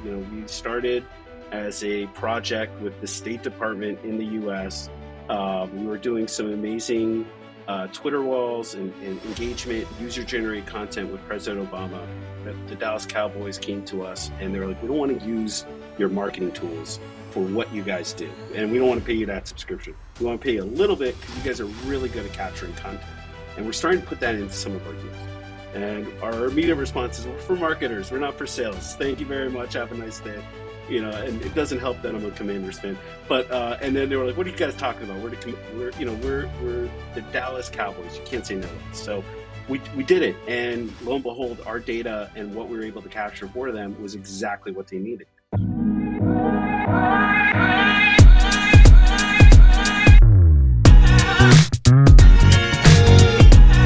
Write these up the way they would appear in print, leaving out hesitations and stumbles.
we started as a project with the State Department in the U.S. We were doing some amazing Twitter walls and engagement, user-generated content with President Obama. The Dallas Cowboys came to us and they were like, we don't want to use your marketing tools for what you guys do. And we don't want to pay you that subscription. We want to pay you a little bit because you guys are really good at capturing content. And we're starting to put that into some of our deals. And our immediate response is, we're for marketers, we're not for sales. Thank you very much, have a nice day. And it doesn't help that I'm a Commanders fan. But and then they were like, "What are you guys talking about? We're the Dallas Cowboys. You can't say no." So we did it, and lo and behold, our data and what we were able to capture for them was exactly what they needed.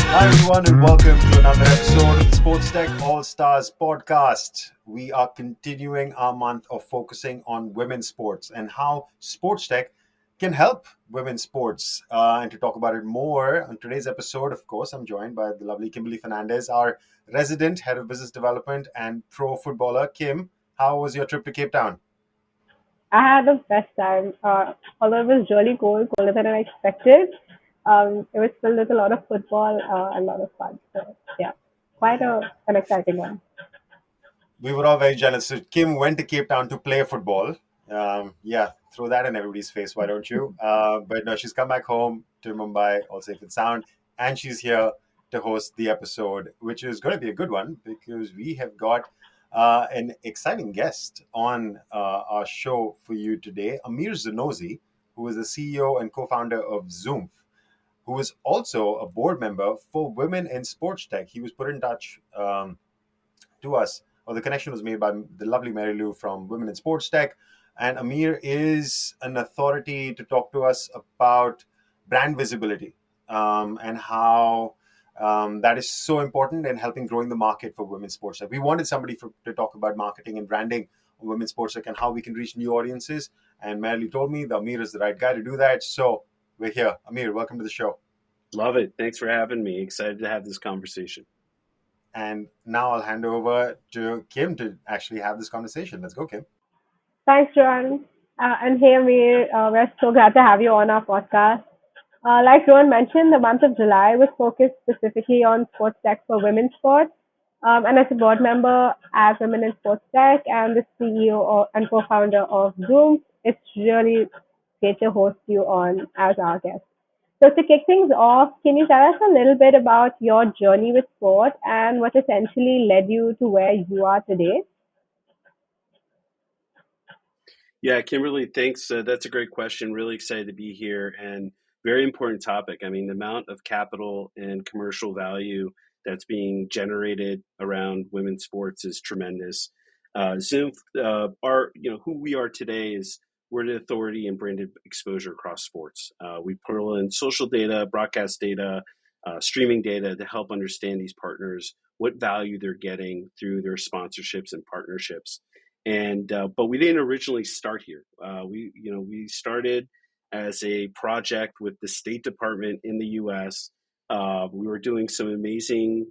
Hi everyone, and welcome to another episode of the SportsTech ALLSTARS podcast. We are continuing our month of focusing on women's sports and how SportsTech can help women's sports. And to talk about it more, on today's episode, of course, I'm joined by the lovely Kimberley Fernandez, our resident head of business development and pro footballer. Kim, how was your trip to Cape Town? I had the best time. Although it was really cold, colder than I expected. It was filled with a lot of football and a lot of fun. So, yeah, quite an exciting one. We were all very jealous. So Kim went to Cape Town to play football. Throw that in everybody's face, why don't you? But no, she's come back home to Mumbai, all safe and sound, and she's here to host the episode, which is going to be a good one because we have got an exciting guest on our show for you today, Amir Zonozi, who is the CEO and co-founder of Zoomph, who is also a board member for Women in Sports Tech. He was put in touch to us, or the connection was made by the lovely Mary Lou from Women in Sports Tech. And Amir is an authority to talk to us about brand visibility and how that is so important in helping growing the market for women's sports tech. We wanted somebody to talk about marketing and branding of women's sports tech and how we can reach new audiences. And Mary Lou told me that Amir is the right guy to do that. So we're here. Amir, welcome to the show. Love it. Thanks for having me. Excited to have this conversation. And now I'll hand over to Kim to actually have this conversation. Let's go, Kim. Thanks, Rohn. And hey, Amir, we're so glad to have you on our podcast. Like Rohn mentioned, the month of July was focused specifically on sports tech for women's sports. And as a board member at Women in Sports Tech and the CEO and co-founder of Zoomph, it's really great to host you on as our guest. So to kick things off, can you tell us a little bit about your journey with sport and what essentially led you to where you are today? Yeah, Kimberly, thanks. That's a great question. Really excited to be here and very important topic. I mean, the amount of capital and commercial value that's being generated around women's sports is tremendous. Zoomph, who we are today is we're the authority in branded exposure across sports. We pull in social data, broadcast data, streaming data to help understand these partners, what value they're getting through their sponsorships and partnerships. And but we didn't originally start here. We started as a project with the State Department in the U.S. We were doing some amazing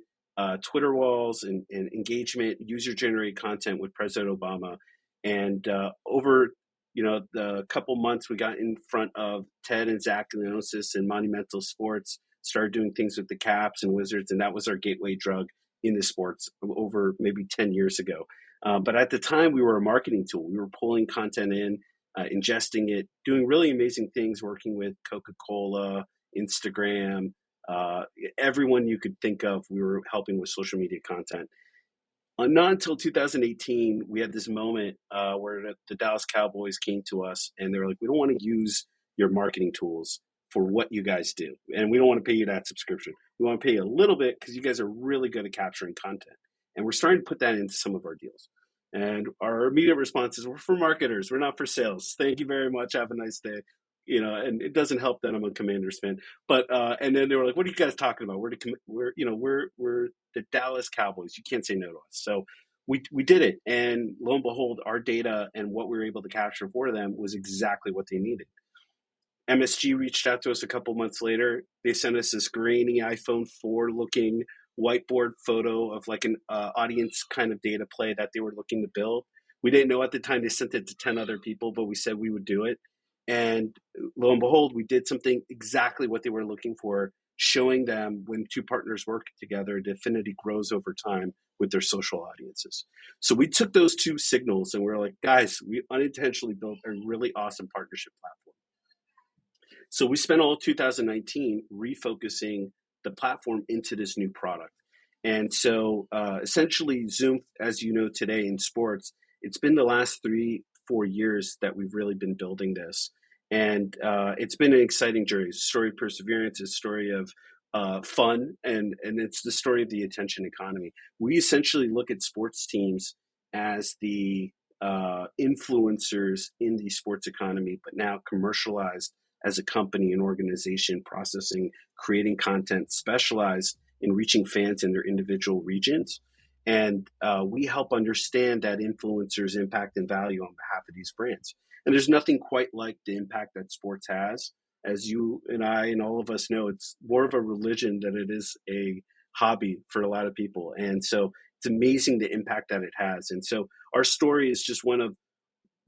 Twitter walls and engagement, user-generated content with President Obama. And over the couple months, we got in front of Ted and Zach Leonosis and Monumental Sports, started doing things with the Caps and Wizards, and that was our gateway drug into sports over maybe 10 years ago. But at the time, we were a marketing tool. We were pulling content in, ingesting it, doing really amazing things, working with Coca-Cola, Instagram, everyone you could think of, we were helping with social media content. Not until 2018, we had this moment where the Dallas Cowboys came to us and they were like, we don't want to use your marketing tools for what you guys do. And we don't want to pay you that subscription. We want to pay you a little bit because you guys are really good at capturing content. And we're starting to put that into some of our deals. And our immediate response is, we're for marketers, we're not for sales. Thank you very much. Have a nice day. And it doesn't help that I'm a Commanders fan. But and then they were like, "What are you guys talking about? We're the Dallas Cowboys. You can't say no to us." So we did it, and lo and behold, our data and what we were able to capture for them was exactly what they needed. MSG reached out to us a couple months later. They sent us this grainy iPhone 4 looking whiteboard photo of like an audience kind of data play that they were looking to build. We didn't know at the time. They sent it to 10 other people, but we said we would do it. And lo and behold, we did something exactly what they were looking for, showing them when two partners work together, the affinity grows over time with their social audiences. So we took those two signals and we were like, guys, we unintentionally built a really awesome partnership platform. So we spent all 2019 refocusing the platform into this new product. And so essentially Zoomph, as you know today in sports, it's been the last 3-4 years that we've really been building this. And it's been an exciting journey. It's a story of perseverance, it's a story of fun, and it's the story of the attention economy. We essentially look at sports teams as the influencers in the sports economy, but now commercialized as a company, an organization, processing, creating content specialized in reaching fans in their individual regions. And we help understand that influencers' impact and value on behalf of these brands. And there's nothing quite like the impact that sports has. As you and I and all of us know, it's more of a religion than it is a hobby for a lot of people. And so it's amazing the impact that it has. And so our story is just one of,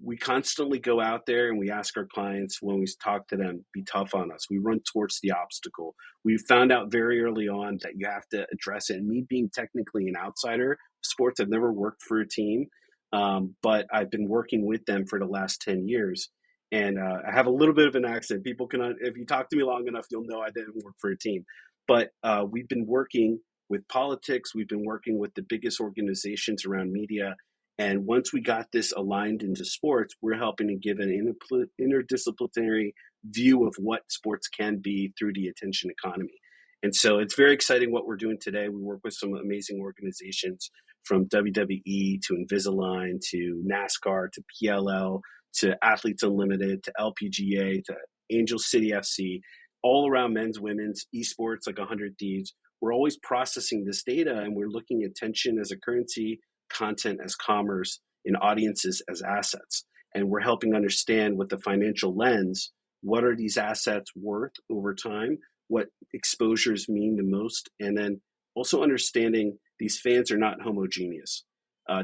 we constantly go out there and we ask our clients when we talk to them, be tough on us. We run towards the obstacle. We found out very early on that you have to address it. And me being technically an outsider of sports, I've never worked for a team, but I've been working with them for the last 10 years. And I have a little bit of an accent. People can, if you talk to me long enough, you'll know I didn't work for a team. But we've been working with politics. We've been working with the biggest organizations around media. And once we got this aligned into sports, we're helping to give an interdisciplinary view of what sports can be through the attention economy. And so it's very exciting what we're doing today. We work with some amazing organizations from WWE to Invisalign to NASCAR to PLL to Athletes Unlimited to LPGA to Angel City FC, all around men's, women's, esports like 100 Thieves. We're always processing this data and we're looking at attention as a currency, content as commerce, and audiences as assets. And we're helping understand with the financial lens, what are these assets worth over time? What exposures mean the most? And then also understanding these fans are not homogeneous.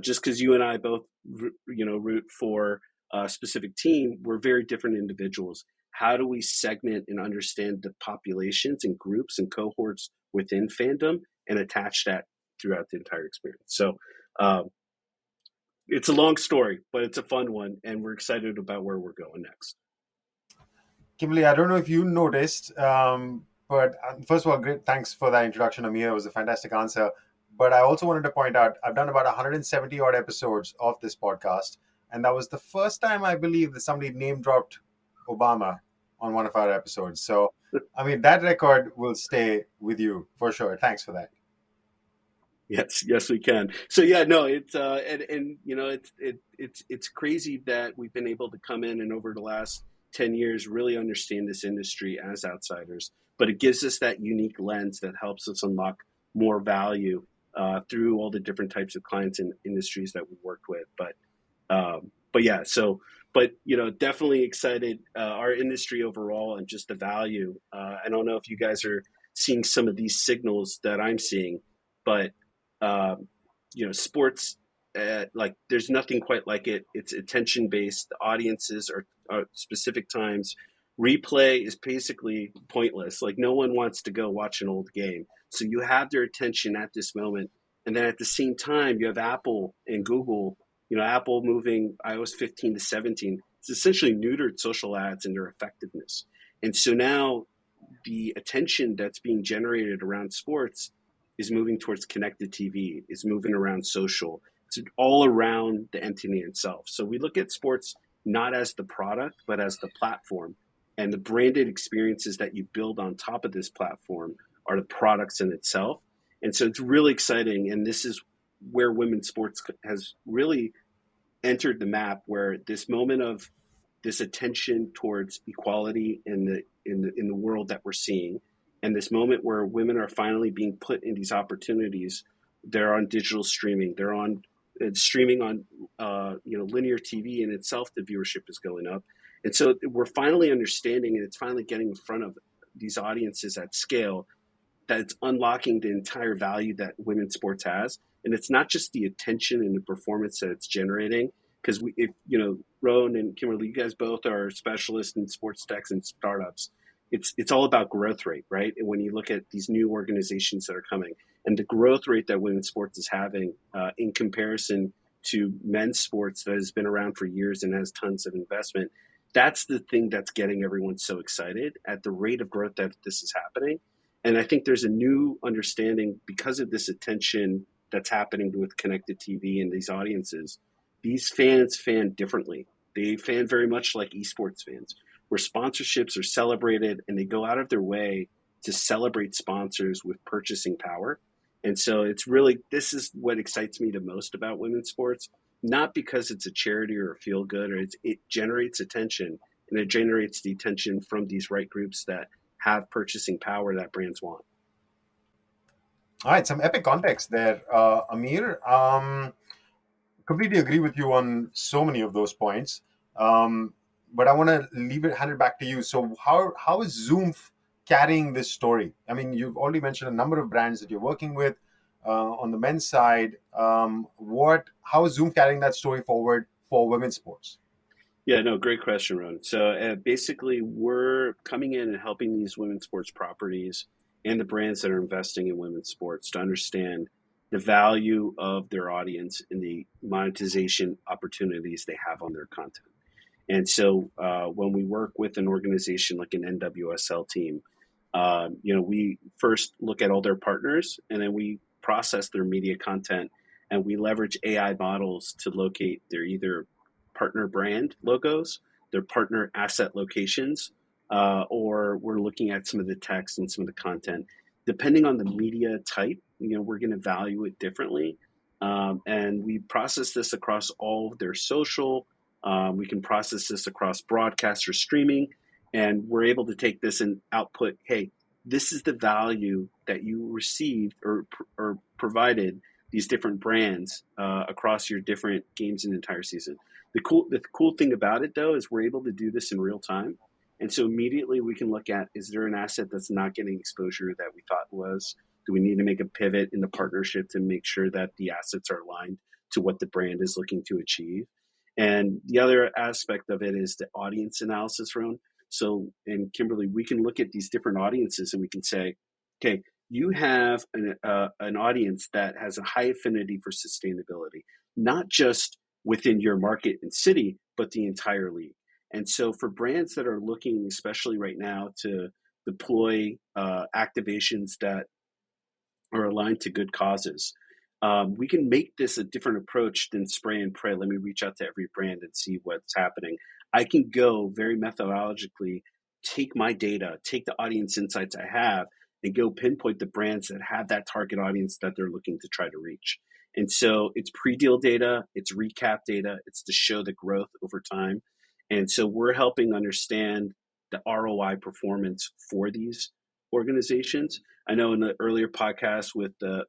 Just because you and I both, root for a specific team, we're very different individuals. How do we segment and understand the populations and groups and cohorts within fandom and attach that throughout the entire experience? So it's a long story, but it's a fun one, and we're excited about where we're going next. Kimberley, I don't know if you noticed, but first of all, great. Thanks for that introduction, Amir. It was a fantastic answer. But I also wanted to point out, I've done about 170 odd episodes of this podcast, and that was the first time I believe that somebody name dropped Obama on one of our episodes. So, I mean, that record will stay with you for sure. Thanks for that. Yes, we can. So yeah, no, it's it's crazy that we've been able to come in and over the last 10 years really understand this industry as outsiders, but it gives us that unique lens that helps us unlock more value through all the different types of clients and industries that we work with. But yeah, so definitely excited our industry overall and just the value. I don't know if you guys are seeing some of these signals that I'm seeing, but sports, like there's nothing quite like it. It's attention based. The audiences are specific times. Replay is basically pointless. Like no one wants to go watch an old game. So you have their attention at this moment. And then at the same time, you have Apple and Google, Apple moving iOS 15 to 17. It's essentially neutered social ads and their effectiveness. And so now the attention that's being generated around sports is moving towards connected TV, is moving around social. It's all around the entity itself. So we look at sports not as the product, but as the platform. And the branded experiences that you build on top of this platform are the products in itself. And so it's really exciting. And this is where women's sports has really entered the map, where this moment of this attention towards equality in the world that we're seeing, and this moment where women are finally being put in these opportunities. They're on digital streaming. They're on streaming on linear TV in itself. The viewership is going up, and so we're finally understanding, and it's finally getting in front of these audiences at scale, that it's unlocking the entire value that women's sports has. And it's not just the attention and the performance that it's generating. because if Rohn and Kimberley, you guys both are specialists in sports techs and startups. It's all about growth rate, right? And when you look at these new organizations that are coming, and the growth rate that women's sports is having in comparison to men's sports that has been around for years and has tons of investment, that's the thing that's getting everyone so excited at the rate of growth that this is happening. And I think there's a new understanding because of this attention that's happening with connected TV and these audiences. These fans fan differently. They fan very much like esports fans, where sponsorships are celebrated and they go out of their way to celebrate sponsors with purchasing power. And so it's really, this is what excites me the most about women's sports, not because it's a charity or a feel good, or it generates attention, and it generates the attention from these right groups that have purchasing power that brands want. All right, some epic context there, Amir. Completely agree with you on so many of those points. But I want to hand it back to you. So how is Zoomph carrying this story? I mean, you've already mentioned a number of brands that you're working with on the men's side. How is Zoomph carrying that story forward for women's sports? Yeah, no, great question, Rohn. So basically, we're coming in and helping these women's sports properties and the brands that are investing in women's sports to understand the value of their audience and the monetization opportunities they have on their content. And so when we work with an organization like an NWSL team, we first look at all their partners, and then we process their media content, and we leverage AI models to locate their either partner brand logos, their partner asset locations, or we're looking at some of the text and some of the content. Depending on the media type, we're going to value it differently. And we process this across all of their social. We can process this across broadcast or streaming, and we're able to take this and output, hey, this is the value that you received or provided these different brands across your different games in the entire season. The cool thing about it, though, is we're able to do this in real time. And so immediately we can look at, is there an asset that's not getting exposure that we thought was? Do we need to make a pivot in the partnership to make sure that the assets are aligned to what the brand is looking to achieve? And the other aspect of it is the audience analysis, Rohn. So in Kimberley, we can look at these different audiences and we can say, okay, you have an audience that has a high affinity for sustainability, not just within your market and city, but the entire league. And so for brands that are looking, especially right now, to deploy activations that are aligned to good causes, we can make this a different approach than spray and pray. Let me reach out to every brand and see what's happening. I can go very methodologically, take my data, take the audience insights I have, and go pinpoint the brands that have that target audience that they're looking to try to reach. And so it's pre-deal data, it's recap data, it's to show the growth over time. And so we're helping understand the ROI performance for these organizations. I know in the earlier podcast with the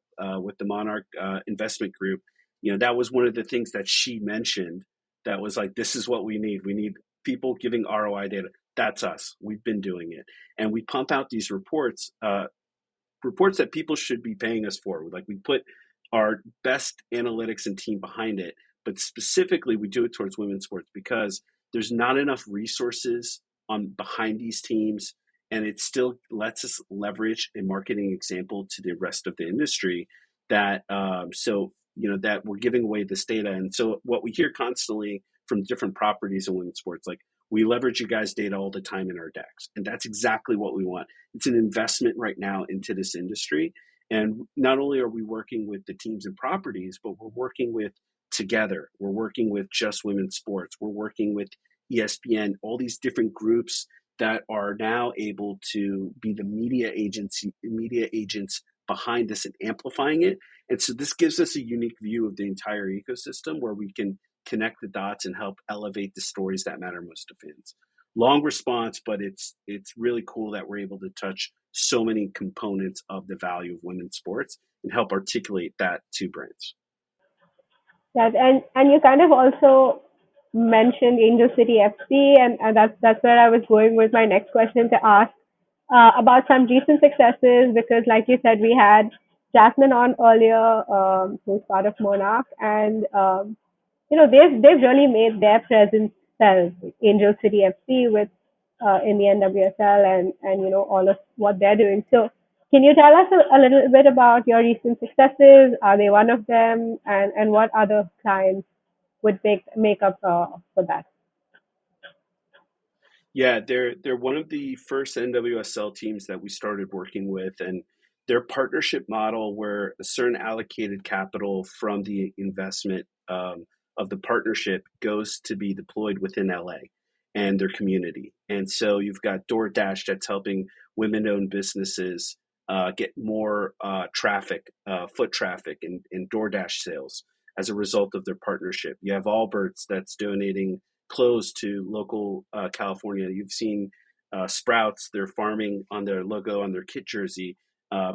Monarch Investment Group, that was one of the things that she mentioned. That was like, this is what we need. We need people giving ROI data. That's us. We've been doing it, and we pump out these reports that people should be paying us for. Like, we put our best analytics and team behind it, but specifically we do it towards women's sports because there's not enough resources on behind these teams, and it still lets us leverage a marketing example to the rest of the industry that that we're giving away this data. And so what we hear constantly from different properties in women's sports, like, we leverage you guys' data all the time in our decks. And that's exactly what we want. It's an investment right now into this industry. And not only are we working with the teams and properties, but we're working with Together. We're working with Just Women's Sports. We're working with ESPN, all these different groups that are now able to be the media agents behind this and amplifying it. And so this gives us a unique view of the entire ecosystem where we can connect the dots and help elevate the stories that matter most to fans. Long response, but it's really cool that we're able to touch so many components of the value of women's sports and help articulate that to brands. Yes, and you kind of also mentioned Angel City FC, and that's where I was going with my next question to ask about some recent successes, because, like you said, we had Jasmine on earlier, who's part of Monarch, and they've really made their presence felt. Angel City FC with in the NWSL and all of what they're doing. So can you tell us a little bit about your recent successes? Are they one of them? And what other clients would make up for that? Yeah, they're one of the first NWSL teams that we started working with, and their partnership model, where a certain allocated capital from the investment of the partnership goes to be deployed within LA and their community. And so you've got DoorDash that's helping women-owned businesses get more traffic, foot traffic, and DoorDash sales as a result of their partnership. You have Allbirds that's donating close to local California. You've seen Sprouts, they're farming on their logo, on their kit jersey,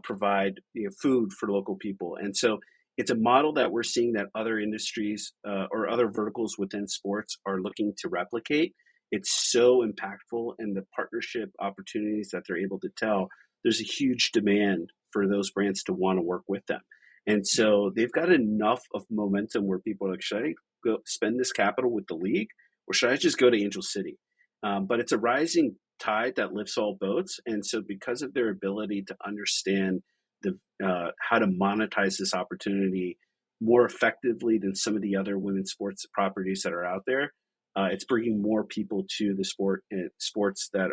provide food for local people. And so it's a model that we're seeing that other industries or other verticals within sports are looking to replicate. It's so impactful, and the partnership opportunities that they're able to tell, there's a huge demand for those brands to want to work with them. And so they've got enough of momentum where people are like, should I go spend this capital with the league, or should I just go to Angel City? But it's a rising tide that lifts all boats. And so, because of their ability to understand how to monetize this opportunity more effectively than some of the other women's sports properties that are out there, it's bringing more people to the sports that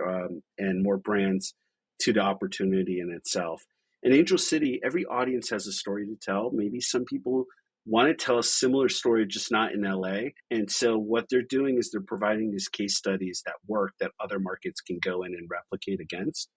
and more brands to the opportunity in itself. In Angel City, every audience has a story to tell. Maybe some people want to tell a similar story, just not in LA. And so what they're doing is they're providing these case studies that work that other markets can go in and replicate against.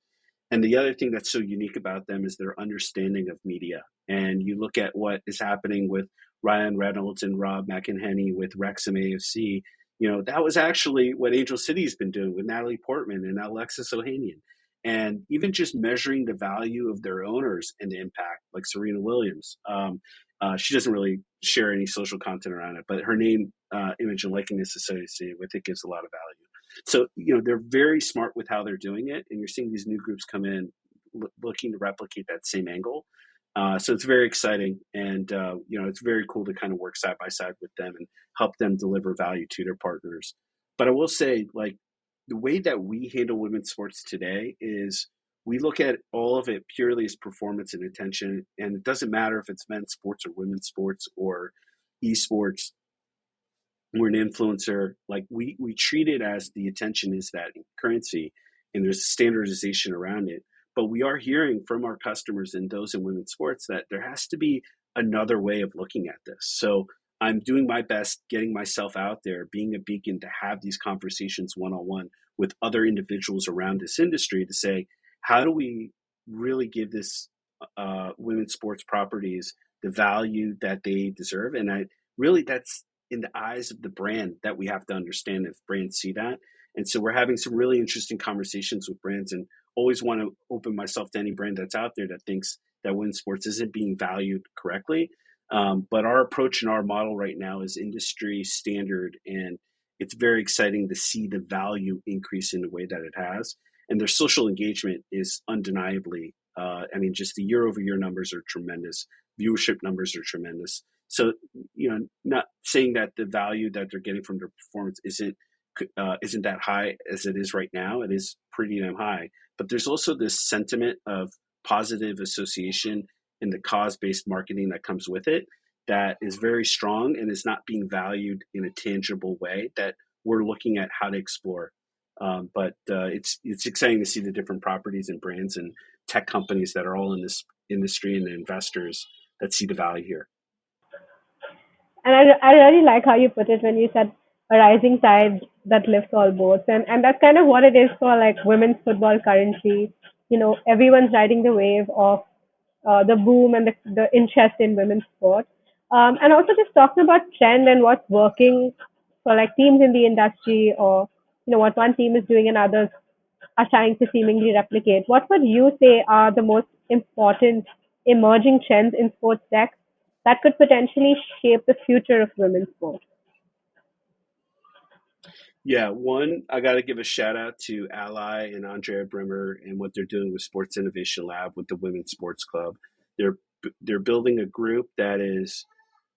And the other thing that's so unique about them is their understanding of media. And you look at what is happening with Ryan Reynolds and Rob McElhenney with Wrexham AFC. That was actually what Angel City's been doing with Natalie Portman and Alexis Ohanian. And even just measuring the value of their owners and the impact, like Serena Williams. She doesn't really share any social content around it, but her name, image, and likeness associated with it gives a lot of value. So, they're very smart with how they're doing it, and you're seeing these new groups come in looking to replicate that same angle. So it's very exciting, and it's very cool to kind of work side by side with them and help them deliver value to their partners. But I will say, like, the way that we handle women's sports today is we look at all of it purely as performance and attention, and it doesn't matter if it's men's sports or women's sports or esports. We're an influencer. Like, we treat it as the attention is that currency, and there's standardization around it. But we are hearing from our customers and those in women's sports that there has to be another way of looking at this. So I'm doing my best getting myself out there, being a beacon to have these conversations one-on-one with other individuals around this industry to say, how do we really give this women's sports properties the value that they deserve? And that's in the eyes of the brand that we have to understand if brands see that. And so we're having some really interesting conversations with brands, and always want to open myself to any brand that's out there that thinks that women's sports isn't being valued correctly. But our approach and our model right now is industry standard, and it's very exciting to see the value increase in the way that it has. And their social engagement is undeniably, just the year over year numbers are tremendous. Viewership numbers are tremendous. So, not saying that the value that they're getting from their performance isn't that high as it is right now. It is pretty damn high. But there's also this sentiment of positive association and the cause-based marketing that comes with it that is very strong and is not being valued in a tangible way that we're looking at how to explore. But it's exciting to see the different properties and brands and tech companies that are all in this industry and the investors that see the value here. And I really like how you put it when you said a rising tide that lifts all boats. And that's kind of what it is for like women's football currently. Everyone's riding the wave of the boom and the interest in women's sport. And also just talking about trend and what's working for like teams in the industry, or, what one team is doing and others are trying to seemingly replicate. What would you say are the most important emerging trends in sports tech that could potentially shape the future of women's sport? Yeah, one, I got to give a shout out to Ally and Andrea Brimmer and what they're doing with Sports Innovation Lab with the Women's Sports Club. They're they're building a group that is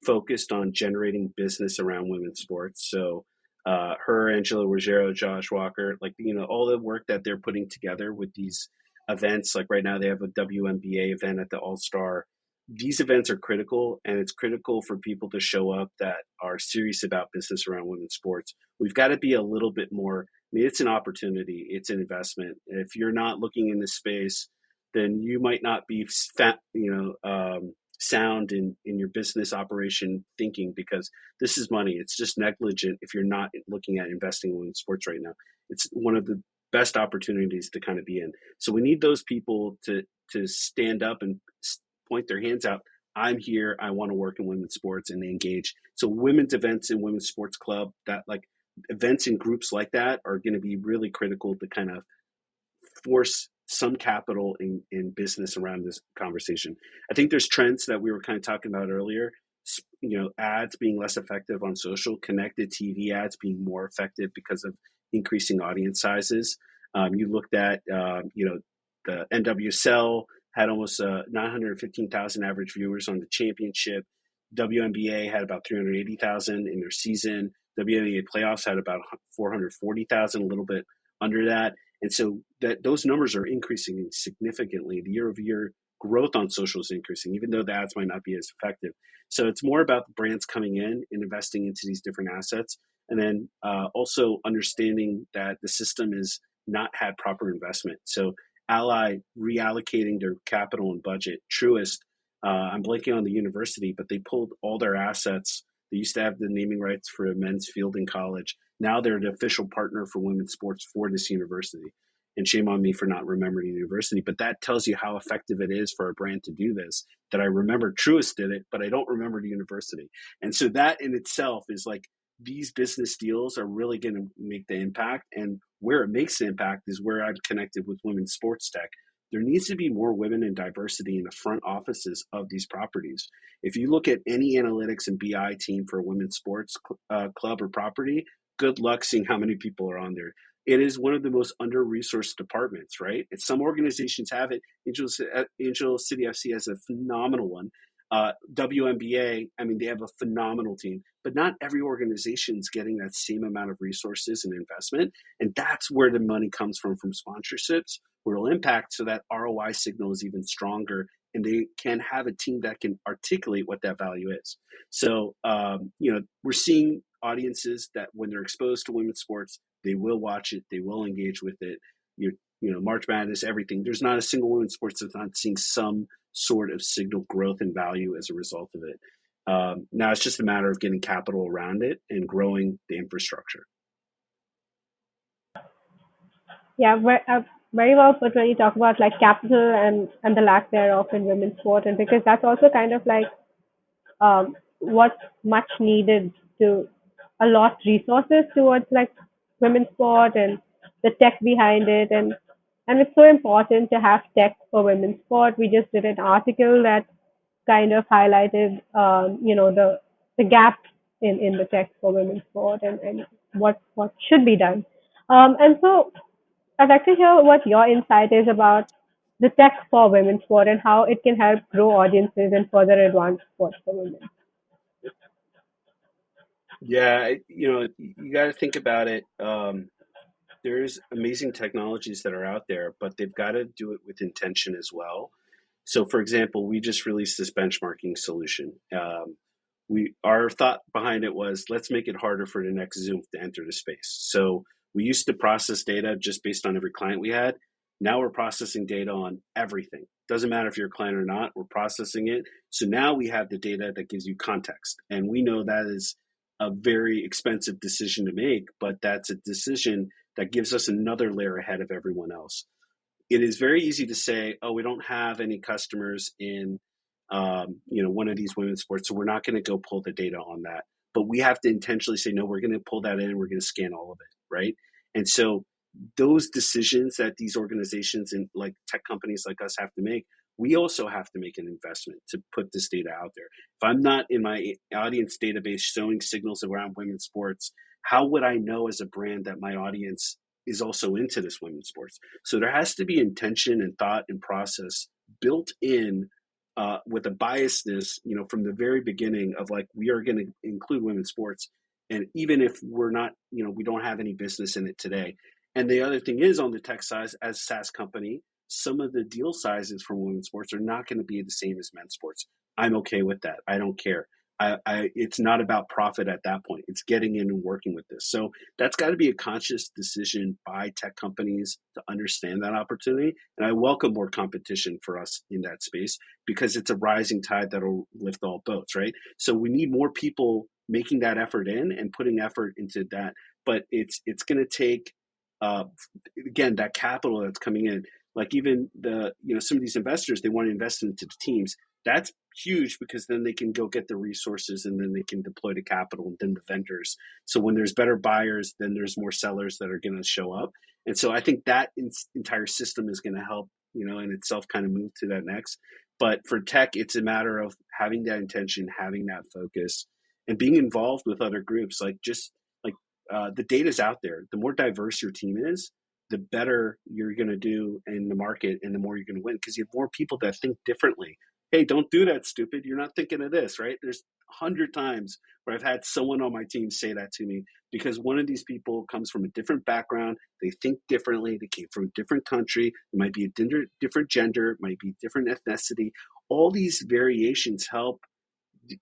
focused on generating business around women's sports. So her, Angela Ruggiero, Josh Walker, like, all the work that they're putting together with these events. Like right now they have a WNBA event at the All-Star. These events are critical, and it's critical for people to show up that are serious about business around women's sports. We've got to be a little bit more. I mean, it's an opportunity, it's an investment. If you're not looking in this space, then you might not be sound in your business operation thinking, because this is money. It's just negligent if you're not looking at investing in women's sports right now. It's one of the best opportunities to kind of be in. So we need those people to stand up and point their hands out. I'm here. I want to work in women's sports, and engage. So women's events and women's sports club, that like events and groups like that are going to be really critical to kind of force some capital in business around this conversation. I think there's trends that we were kind of talking about earlier. Ads being less effective on social, connected TV ads being more effective because of increasing audience sizes. You looked at, the NWSL had almost 915,000 average viewers on the championship. WNBA had about 380,000 in their season. WNBA playoffs had about 440,000, a little bit under that. And so those numbers are increasing significantly. The year-over-year growth on social is increasing, even though the ads might not be as effective. So it's more about the brands coming in and investing into these different assets, and then also understanding that the system has not had proper investment. So Ally reallocating their capital and budget. Truist, I'm blanking on the university, but they pulled all their assets. They used to have the naming rights for a men's field in college. Now they're the official partner for women's sports for this university. And shame on me for not remembering the university, but that tells you how effective it is for a brand to do this. That I remember Truist did it, but I don't remember the university. And so that in itself is like, these business deals are really going to make the impact. And where it makes the impact is where I've connected with women's sports tech. There needs to be more women and diversity in the front offices of these properties. If you look at any analytics and BI team for a women's sports club or property, good luck seeing how many people are on there. It is one of the most under-resourced departments, right? And some organizations have it. Angel City FC has a phenomenal one. WNBA, I mean, they have a phenomenal team, but not every organization is getting that same amount of resources and investment. And that's where the money comes from sponsorships, where it'll impact so that ROI signal is even stronger, and they can have a team that can articulate what that value is. So, we're seeing audiences that when they're exposed to women's sports, they will watch it, they will engage with it. March Madness, everything. There's not a single women's sports that's not seeing some sort of signal growth and value as a result of it. Now it's just a matter of getting capital around it and growing the infrastructure. Yeah, very well put when you talk about like capital and the lack thereof in women's sport, and because that's also kind of like what's much needed to allot resources towards like women's sport and the tech behind it, and it's so important to have tech for women's sport. We just did an article that kind of highlighted the gap in the tech for women's sport, and what should be done. And so I'd like to hear what your insight is about the tech for women's sport and how it can help grow audiences and further advance sports for women. Yeah, you got to think about it. There's amazing technologies that are out there, but they've got to do it with intention as well. So, for example, we just released this benchmarking solution. Our thought behind it was, let's make it harder for the next Zoomph to enter the space. So we used to process data just based on every client we had. Now we're processing data on everything. Doesn't matter if you're a client or not, we're processing it. So now we have the data that gives you context. And we know that is a very expensive decision to make, but that's a decision that gives us another layer ahead of everyone else. It is very easy to say, oh, we don't have any customers in one of these women's sports, so we're not going to go pull the data on that. But we have to intentionally say, no, we're going to pull that in and we're going to scan all of it, right? And so those decisions that these organizations and like tech companies like us have to make, we also have to make an investment to put this data out there. If I'm not in my audience database showing signals around women's sports, how would I know as a brand that my audience is also into this women's sports? So there has to be intention and thought and process built in with a biasness, from the very beginning of like, we are going to include women's sports. And even if we're not, we don't have any business in it today. And the other thing is on the tech side, as a SaaS company, some of the deal sizes for women's sports are not going to be the same as men's sports. I'm okay with that. I don't care. It's not about profit at that point. It's getting in and working with this. So that's got to be a conscious decision by tech companies to understand that opportunity. And I welcome more competition for us in that space because it's a rising tide that'll lift all boats, right? So we need more people making that effort in and putting effort into that. But it's going to take, again, that capital that's coming in. Like even some of these investors, they want to invest into the teams. That's huge because then they can go get the resources and then they can deploy the capital and then the vendors. So when there's better buyers, then there's more sellers that are going to show up. And so I think that entire system is going to help, in itself kind of move to that next. But for tech, it's a matter of having that intention, having that focus, and being involved with other groups. Like the data's out there. The more diverse your team is, the better you're going to do in the market and the more you're going to win because you have more people that think differently. Hey, don't do that, stupid. You're not thinking of this, right? There's 100 times where I've had someone on my team say that to me because one of these people comes from a different background. They think differently. They came from a different country. It might be a different gender. It might be different ethnicity. All these variations help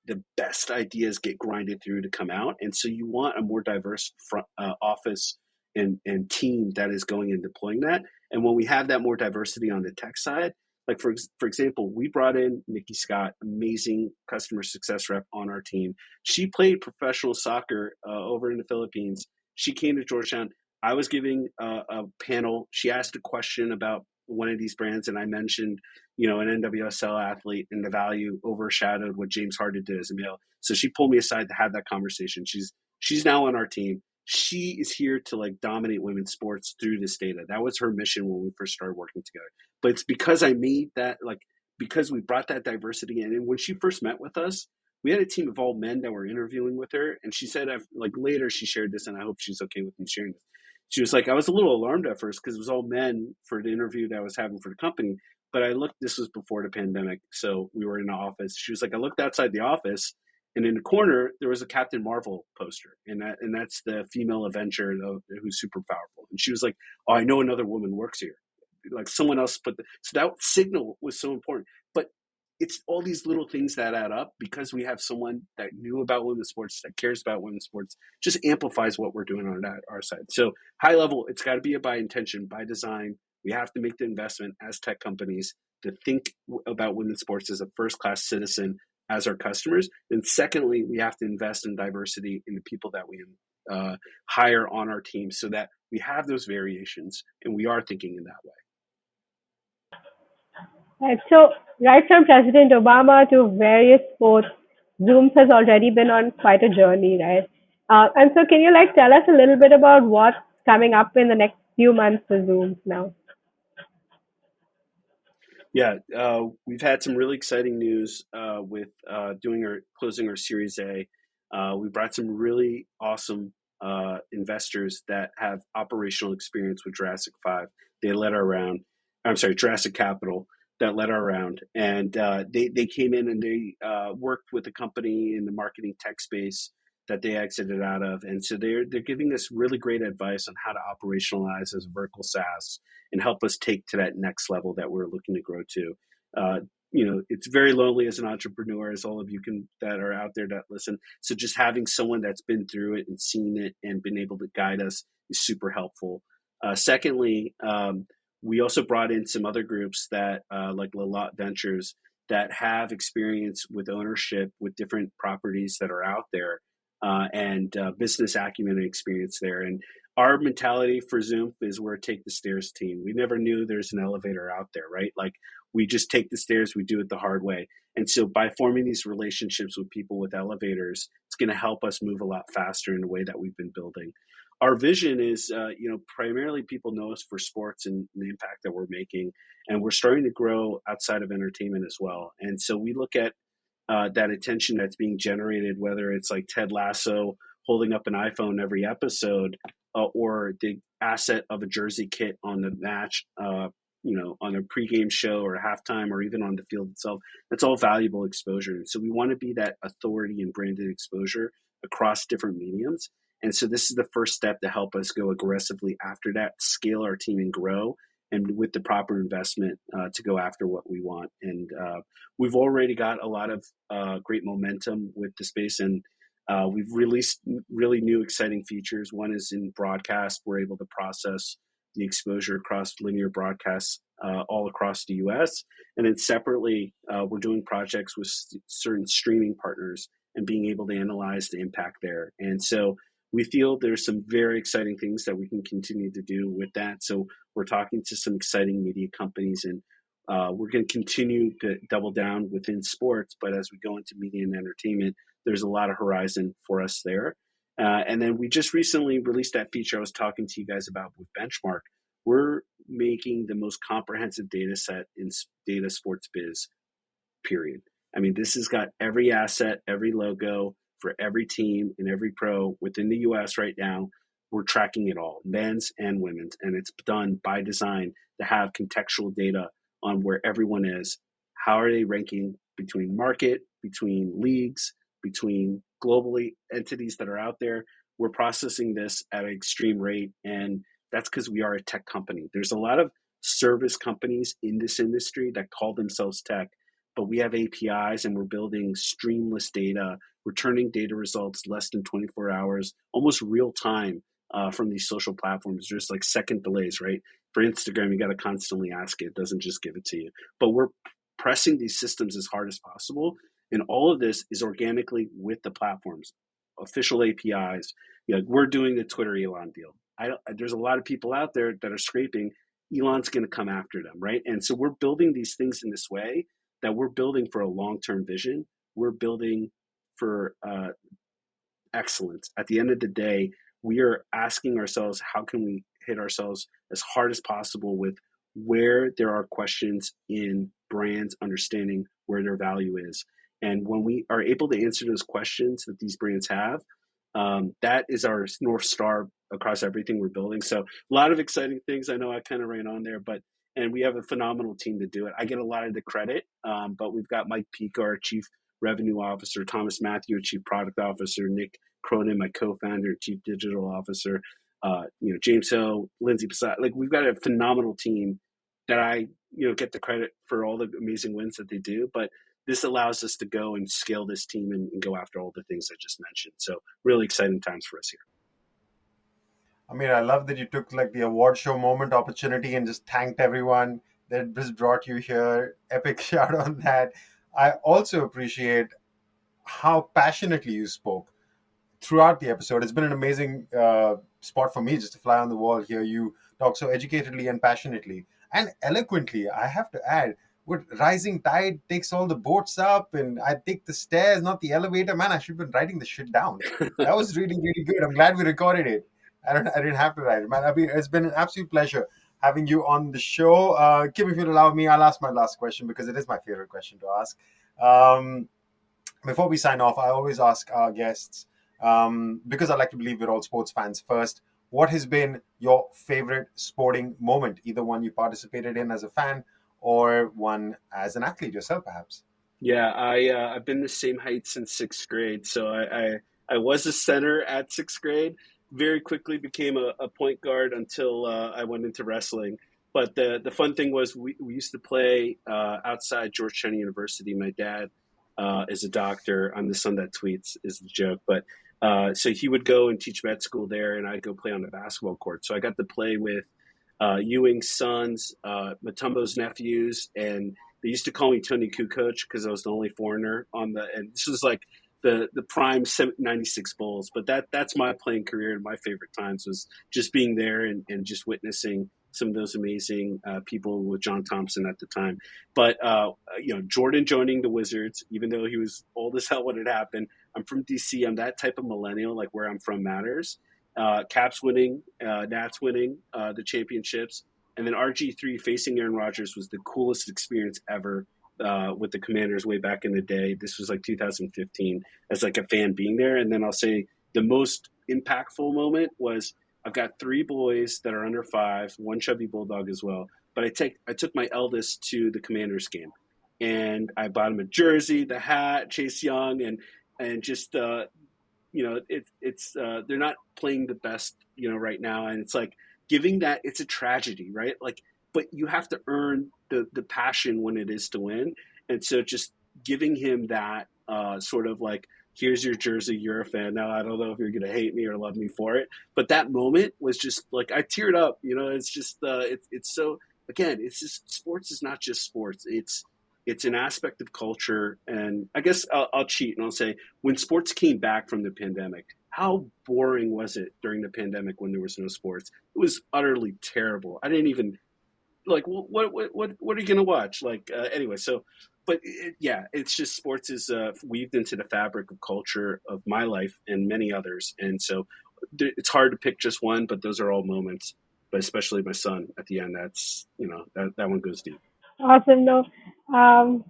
the best ideas get grinded through to come out. And so you want a more diverse office and team that is going and deploying that. And when we have that more diversity on the tech side, like for example, we brought in Nikki Scott, amazing customer success rep on our team. She played professional soccer over in the Philippines. She came to Georgetown. I was giving a panel. She asked a question about one of these brands, and I mentioned, an NWSL athlete, and the value overshadowed what James Harden did as a male. So she pulled me aside to have that conversation. She's now on our team. She is here to like dominate women's sports through this data. That was her mission when we first started working together. But it's because I made that, because we brought that diversity in. And when she first met with us, we had a team of all men that were interviewing with her. And she said, later she shared this, and I hope she's okay with me sharing this. She was like, I was a little alarmed at first because it was all men for the interview that I was having for the company. But this was before the pandemic. So we were in the office. She was like, I looked outside the office, and in the corner, there was a Captain Marvel poster. And that's the female Avenger who's super powerful. And she was like, oh, I know another woman works here. Like someone else so that signal was so important. But it's all these little things that add up because we have someone that knew about women's sports, that cares about women's sports, just amplifies what we're doing on our side. So high level, it's got to be by intention, by design. We have to make the investment as tech companies to think about women's sports as a first-class citizen as our customers. And secondly, we have to invest in diversity in the people that we hire on our team so that we have those variations and we are thinking in that way. Right. So, right from President Obama to various sports, Zoomph has already been on quite a journey, right? And so, can you tell us a little bit about what's coming up in the next few months for Zoomph now? Yeah, we've had some really exciting news with closing our Series A. We brought some really awesome investors that have operational experience with Jurassic 5. They led our round. I'm sorry, Jurassic Capital that led our round, and they came in and they worked with a company in the marketing tech space that they exited out of, and so they're giving us really great advice on how to operationalize as a vertical SaaS and help us take to that next level that we're looking to grow to. It's very lonely as an entrepreneur, as all of you that are out there that listen. So just having someone that's been through it and seen it and been able to guide us is super helpful. Secondly, we also brought in some other groups that, like Lalot Ventures, that have experience with ownership with different properties that are out there, and business acumen and experience there. And our mentality for Zoomph is we're a take the stairs team. We never knew there's an elevator out there, right? Like we just take the stairs, we do it the hard way. And so by forming these relationships with people with elevators, it's going to help us move a lot faster in the way that we've been building. Our vision is, primarily people know us for sports and the impact that we're making, and we're starting to grow outside of entertainment as well. And so we look at that attention that's being generated, whether it's like Ted Lasso holding up an iPhone every episode, or the asset of a jersey kit on the match on a pregame show or a halftime or even on the field itself. That's all valuable exposure. And so we want to be that authority and branded exposure across different mediums. And so this is the first step to help us go aggressively after that, scale our team and grow, and with the proper investment to go after what we want. And we've already got a lot of great momentum with the space, and we've released really new exciting features. One is in broadcast. We're able to process the exposure across linear broadcasts all across the US. And then separately, we're doing projects with certain streaming partners and being able to analyze the impact there. And so we feel there's some very exciting things that we can continue to do with that. So we're talking to some exciting media companies, and we're going to continue to double down within sports. But as we go into media and entertainment, there's a lot of horizon for us there. And then we just recently released that feature I was talking to you guys about with Benchmark. We're making the most comprehensive data set in data sports biz, period. I mean, this has got every asset, every logo for every team and every pro within the US right now. We're tracking it all, men's and women's, and it's done by design to have contextual data on where everyone is. How are they ranking between market, between leagues, between globally entities that are out there? We're processing this at an extreme rate, and that's because we are a tech company. There's a lot of service companies in this industry that call themselves tech, but we have APIs and we're building streamless data, returning data results less than 24 hours, almost real time from these social platforms. There's like second delays, right? For Instagram, you got to constantly ask it. It doesn't just give it to you. But we're pressing these systems as hard as possible. And all of this is organically with the platforms, official APIs. We're doing the Twitter Elon deal. There's a lot of people out there that are scraping. Elon's going to come after them, right? And so we're building these things in this way that we're building for a long-term vision. We're building for excellence. At the end of the day, we are asking ourselves, how can we hit ourselves as hard as possible with where there are questions in brands understanding where their value is. And when we are able to answer those questions that these brands have, that is our North Star across everything we're building. So a lot of exciting things. I know I kind of ran on there, and we have a phenomenal team to do it. I get a lot of the credit, but we've got Mike Peak, our Chief Revenue Officer, Thomas Matthew, Chief Product Officer, Nick Cronin, my co-founder, Chief Digital Officer, James Hill, Lindsay Passat. Like, we've got a phenomenal team that I get the credit for all the amazing wins that they do, but this allows us to go and scale this team and go after all the things I just mentioned. So really exciting times for us here. I mean, I love that you took like the award show moment opportunity and just thanked everyone that just brought you here. Epic shout on that. I also appreciate how passionately you spoke throughout the episode. It's been an amazing spot for me just to fly on the wall here. You talk so educatedly and passionately and eloquently, I have to add. With rising tide takes all the boats up, and I take the stairs, not the elevator. Man, I should have been writing this shit down. That was really, really good. I'm glad we recorded it. I didn't have to write it, man. I mean, it's been an absolute pleasure having you on the show. Kim, if you'll allow me, I'll ask my last question because it is my favorite question to ask. Before we sign off, I always ask our guests, because I like to believe we're all sports fans first, what has been your favorite sporting moment? Either one you participated in as a fan or one as an athlete yourself, perhaps? Yeah, I've been the same height since sixth grade. So I was a center at sixth grade. Very quickly became a point guard until I went into wrestling. But the fun thing was we used to play outside Georgetown University. My dad is a doctor. I'm the son that tweets is the joke. But so he would go and teach med school there, and I'd go play on the basketball court. So I got to play with Ewing's sons, Matumbo's nephews, and they used to call me Tony Kukoc because I was the only foreigner on and this was like the prime 96 Bulls. But that's my playing career, and my favorite times was just being there and just witnessing some of those amazing people with John Thompson at the time. But, Jordan joining the Wizards, even though he was old as hell when it happened. I'm from DC. I'm that type of millennial, like where I'm from matters. Caps winning, Nats winning the championships, and then RG3 facing Aaron Rodgers was the coolest experience ever with the Commanders way back in the day. This was like 2015 as like a fan being there. And then I'll say the most impactful moment was I've got three boys that are under 5, one chubby bulldog as well. but I took my eldest to the Commanders game, and I bought him a jersey, the hat, Chase Young, and just they're not playing the best right now, and it's like giving that, it's a tragedy, right? Like, but you have to earn the passion when it is to win, and so just giving him that sort of like, here's your jersey, you're a fan now. I don't know if you're gonna hate me or love me for it, but that moment was just like I teared up. It's just it's so, again, it's just, sports is not just sports. It's an aspect of culture, and I guess I'll cheat and I'll say, when sports came back from the pandemic, how boring was it during the pandemic when there was no sports? It was utterly terrible. I didn't even like, what are you gonna watch? Like, anyway, so, but yeah, it's just, sports is weaved into the fabric of culture of my life and many others, and so it's hard to pick just one, but those are all moments. But especially my son at the end, that's that one goes deep. Awesome. No, um,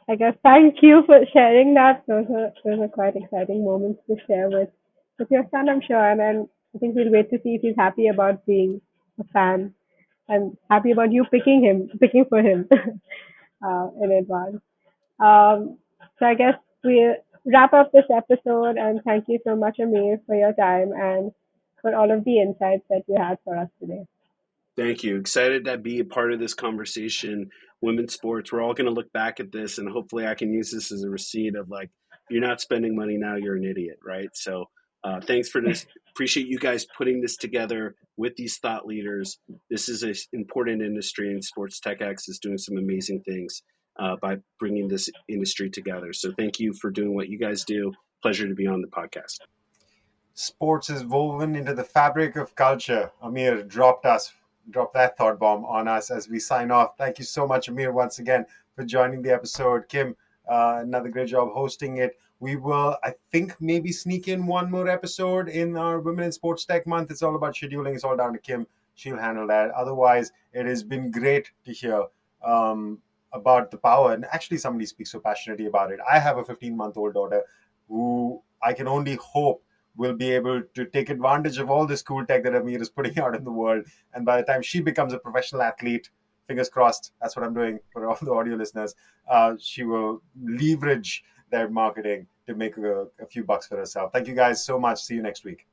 I guess thank you for sharing that. Those are quite exciting moments to share with your son, I'm sure, and I think we'll wait to see if he's happy about being a fan and happy about you picking for him in advance. So I guess we wrap up this episode, and thank you so much, Amir, for your time and for all of the insights that you had for us today. Thank you. Excited to be a part of this conversation. Women's sports. We're all going to look back at this, and hopefully, I can use this as a receipt of like, you're not spending money now, you're an idiot, right? So, thanks for this. Appreciate you guys putting this together with these thought leaders. This is an important industry, and SportsTechX is doing some amazing things by bringing this industry together. So, thank you for doing what you guys do. Pleasure to be on the podcast. Sports is woven into the fabric of culture. Amir dropped that thought bomb on us as we sign off. Thank you so much, Amir, once again for joining the episode. Kim, another great job hosting it. We will, I think, maybe sneak in one more episode in our Women in Sports Tech month. It's all about scheduling. It's all down to Kim. She'll handle that. Otherwise, it has been great to hear about the power. And actually, somebody speaks so passionately about it. I have a 15-month-old daughter who I can only hope will be able to take advantage of all this cool tech that Amir is putting out in the world. And by the time she becomes a professional athlete, fingers crossed, that's what I'm doing for all the audio listeners, she will leverage their marketing to make a few bucks for herself. Thank you guys so much. See you next week.